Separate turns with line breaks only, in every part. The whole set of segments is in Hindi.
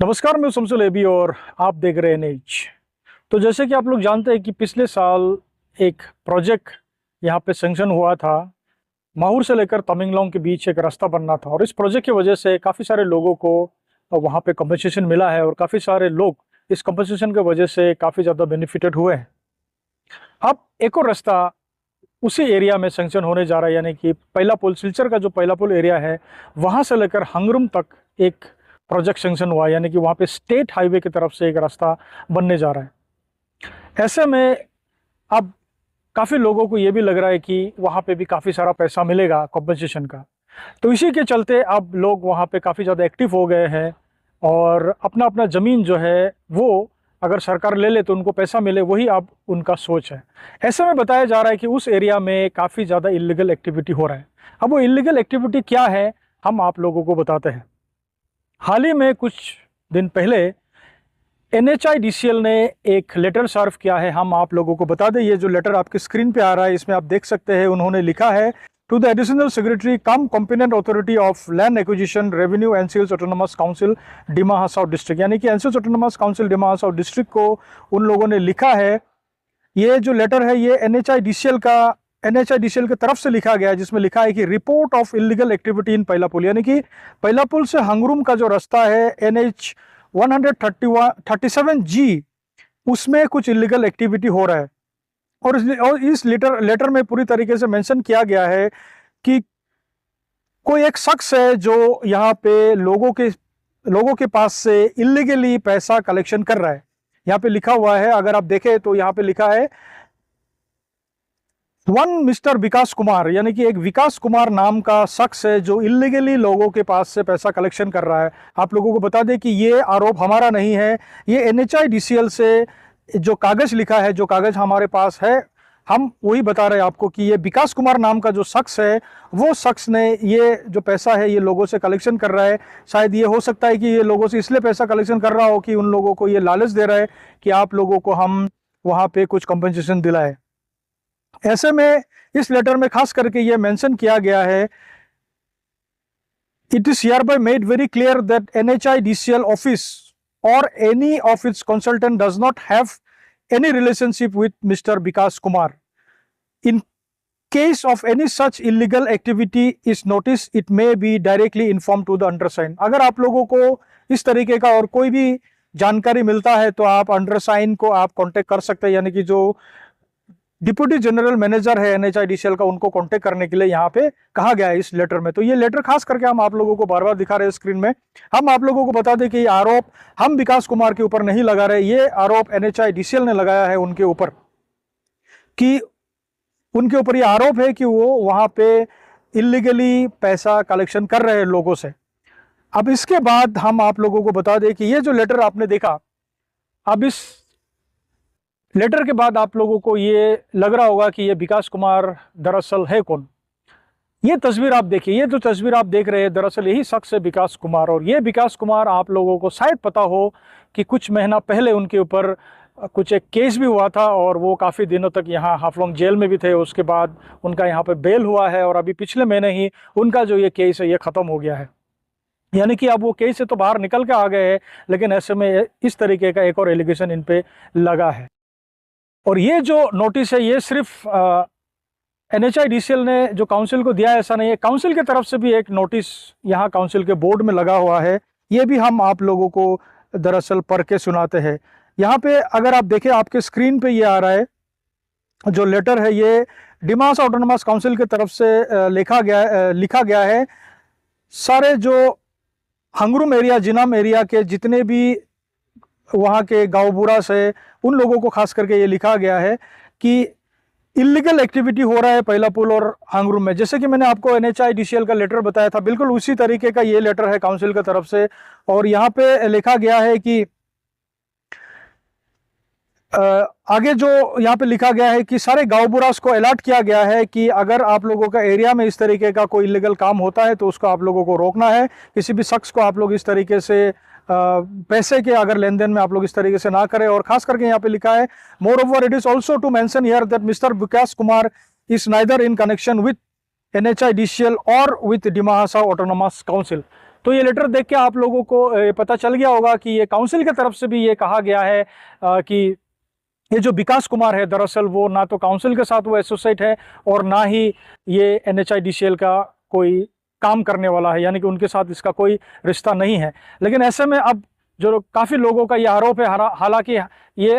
नमस्कार, मैं शमसुल एबी और आप देख रहे हैं एनएच। तो जैसे कि आप लोग जानते हैं कि पिछले साल एक प्रोजेक्ट यहाँ पे सैंक्शन हुआ था। माहूर से लेकर तमेंगलोंग के बीच एक रास्ता बनना था और इस प्रोजेक्ट की वजह से काफ़ी सारे लोगों को वहाँ पे कंपनसेशन मिला है और काफ़ी सारे लोग इस कंपनसेशन की वजह से काफ़ी ज़्यादा बेनिफिटेड हुए हैं। अब एक और रास्ता उसी एरिया में सैंक्शन होने जा रहा है, यानी कि पहला पुल, सिलचर का जो पहला पुल एरिया है वहाँ से लेकर हंगरुम तक एक प्रोजेक्ट सैंक्शन हुआ, यानी कि वहाँ पे स्टेट हाईवे की तरफ से एक रास्ता बनने जा रहा है। ऐसे में अब काफ़ी लोगों को ये भी लग रहा है कि वहाँ पे भी काफ़ी सारा पैसा मिलेगा कॉम्पनसेशन का। तो इसी के चलते अब लोग वहाँ पे काफ़ी ज़्यादा एक्टिव हो गए हैं और अपना अपना ज़मीन जो है वो अगर सरकार ले ले तो उनको पैसा मिले, वही अब उनका सोच है। ऐसे में बताया जा रहा है कि उस एरिया में काफ़ी ज़्यादा इलीगल एक्टिविटी हो रहा है। अब वो इलीगल एक्टिविटी क्या है हम आप लोगों को बताते हैं। हाल ही में कुछ दिन पहले NHIDCL ने एक लेटर सर्व किया है, हम आप लोगों को बता दें। ये जो लेटर आपके स्क्रीन पे आ रहा है इसमें आप देख सकते हैं, उन्होंने लिखा है to the additional secretary cum competent authority of land acquisition revenue NCL autonomous council Dima Hasao district, यानी कि NCL autonomous council Dima Hasao district को उन लोगों ने लिखा है। ये जो लेटर है ये NHIDCL की तरफ से लिखा गया है, जिसमें लिखा है कि report of illegal activity in पहला पुल, यानी कि पहला पुल से हंगरुम का जो रास्ता है NH 137G, उसमें कुछ इलीगल एक्टिविटी हो रहा है। और इस लेटर में पूरी तरीके से मेंशन किया गया है कि कोई एक शख्स है जो यहाँ पे लोगों के पास से इलीगली पैसा कलेक्शन कर रहा है। यहाँ पे लिखा हुआ है, अगर आप देखें तो यहाँ पे लिखा है वन मिस्टर विकास कुमार, यानी कि एक विकास कुमार नाम का शख्स है जो इलीगली लोगों के पास से पैसा कलेक्शन कर रहा है। आप लोगों को बता दें कि ये आरोप हमारा नहीं है, ये NHIDCL से जो कागज लिखा है, जो कागज हमारे पास है, हम वही बता रहे हैं आपको कि ये विकास कुमार नाम का जो शख्स है वो शख्स ने ये जो पैसा है ये लोगों से कलेक्शन कर रहा है। शायद ये हो सकता है कि ये लोगों से इसलिए पैसा कलेक्शन कर रहा हो कि उन लोगों को ये लालच दे रहा है कि आप लोगों को हम वहाँ पे कुछ कंपनसेशन दिलाए। ऐसे में इस लेटर में खास करके ये मेंशन किया गया है, it is hereby made very clear that NHIDCL office or any of its consultant does not have any relationship with Mr. Vikas Kumar. In case of any such illegal activity is noticed, it may be directly informed to the undersigned. अगर आप लोगों को इस तरीके का और कोई भी जानकारी मिलता है तो आप अंडरसाइन को आप कांटेक्ट कर सकते हैं, यानी कि जो डिप्टी जनरल मैनेजर है NHIDCL का, उनको कांटेक्ट करने के लिए यहाँ पे कहा गया है इस लेटर में। तो ये लेटर खास करके हम आप लोगों को बार बार दिखा रहे हैं स्क्रीन में। हम आप लोगों को बता दें कि ये आरोप हम विकास कुमार के ऊपर नहीं लगा रहे, ये आरोप NHIDCL ने लगाया है उनके ऊपर, कि उनके ऊपर ये आरोप है कि वो वहाँ पे इलीगली पैसा कलेक्शन कर रहे हैं लोगों से। अब इसके बाद हम आप लोगों को बता दें कि ये जो लेटर आपने देखा, अब इस लेटर के बाद आप लोगों को ये लग रहा होगा कि ये विकास कुमार दरअसल है कौन। ये तस्वीर आप देखिए, ये जो तस्वीर आप देख रहे हैं दरअसल यही शख्स है विकास कुमार। और ये विकास कुमार आप लोगों को शायद पता हो कि कुछ महीना पहले उनके ऊपर कुछ एक केस भी हुआ था और वो काफ़ी दिनों तक यहाँ हाफलोंग जेल में भी थे। उसके बाद उनका यहाँ पे बेल हुआ है और अभी पिछले महीने ही उनका जो ये केस है ये ख़त्म हो गया है, यानी कि अब वो केस से तो बाहर निकल के आ गए हैं, लेकिन ऐसे में इस तरीके का एक और एलिगेशन इन पे लगा है। और ये जो नोटिस है ये सिर्फ NHIDCL ने जो काउंसिल को दिया है ऐसा नहीं है, काउंसिल की तरफ से भी एक नोटिस यहाँ काउंसिल के बोर्ड में लगा हुआ है। ये भी हम आप लोगों को दरअसल पढ़ के सुनाते हैं। यहाँ पे अगर आप देखें आपके स्क्रीन पे ये आ रहा है, जो लेटर है ये डिमा हसाओ ऑटोनोमस काउंसिल की तरफ से लिखा गया है। सारे जो हंगरुम एरिया, जिनाम एरिया के जितने भी वहाँ के गाँव बुरा से उन लोगों को खास करके ये लिखा गया है कि इलीगल एक्टिविटी हो रहा है पहला पुल और हंगरुम में। जैसे कि मैंने आपको NHIDCL का लेटर बताया था, बिल्कुल उसी तरीके का ये लेटर है काउंसिल की तरफ से। और यहाँ पे लिखा गया है कि आगे जो यहाँ पे लिखा गया है कि सारे गाँव बुरास को अलर्ट किया गया है कि अगर आप लोगों का एरिया में इस तरीके का कोई इलीगल काम होता है तो उसको आप लोगों को रोकना है। किसी भी शख्स को आप लोग इस तरीके से पैसे के अगर लेन देन में आप लोग इस तरीके से ना करें। और खास करके यहाँ पे लिखा है moreover it is also to mention here that mister Vikas Kumar is neither in connection with NHIDCL और with Dima Hasao autonomous council. तो ये लेटर देख के आप लोगों को पता चल गया होगा कि ये काउंसिल की तरफ से भी ये कहा गया है कि ये जो विकास कुमार है दरअसल वो ना तो काउंसिल के साथ वो एसोसिएट है और ना ही ये NHIDCL का कोई काम करने वाला है, यानी कि उनके साथ इसका कोई रिश्ता नहीं है। लेकिन ऐसे में अब जो काफ़ी लोगों का ये आरोप है, हालांकि ये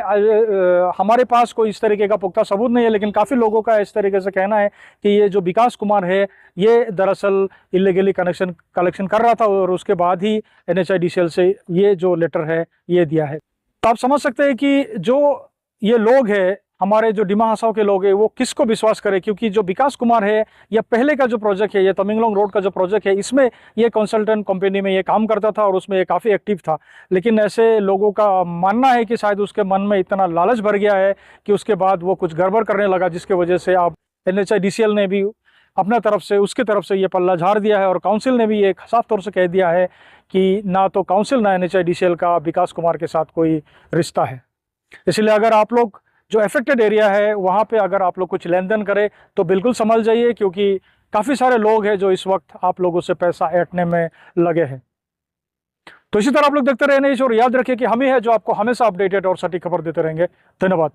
हमारे पास कोई इस तरीके का पुख्ता सबूत नहीं है, लेकिन काफ़ी लोगों का इस तरीके से कहना है कि ये जो विकास कुमार है ये दरअसल इलीगली कलेक्शन कर रहा था और उसके बाद ही NHIDCL से ये जो लेटर है ये दिया है। तो आप समझ सकते हैं कि जो ये लोग हैं, हमारे जो डिमा हसाओ के लोग हैं, वो किसको विश्वास करें, क्योंकि जो विकास कुमार है या पहले का जो प्रोजेक्ट है, ये तमेंगलोंग रोड का जो प्रोजेक्ट है, इसमें ये कंसल्टेंट कंपनी में ये काम करता था और उसमें ये काफ़ी एक्टिव था। लेकिन ऐसे लोगों का मानना है कि शायद उसके मन में इतना लालच भर गया है कि उसके बाद वो कुछ गड़बड़ करने लगा, जिसके वजह से अब NHIDCL ने भी अपने तरफ से उसके तरफ से ये पल्ला झाड़ दिया है और काउंसिल ने भी ये साफ तौर से कह दिया है कि ना तो काउंसिल ना NHIDCL का विकास कुमार के साथ कोई रिश्ता है। इसलिए अगर आप लोग जो अफेक्टेड एरिया है वहाँ पे अगर आप लोग कुछ लेन देन करें तो बिल्कुल समझ जाइए, क्योंकि काफ़ी सारे लोग हैं जो इस वक्त आप लोगों से पैसा ऐंठने में लगे हैं। तो इसी तरह आप लोग देखते रहने और याद रखिए कि हम ही है जो आपको हमेशा अपडेटेड और सटीक खबर देते रहेंगे। धन्यवाद।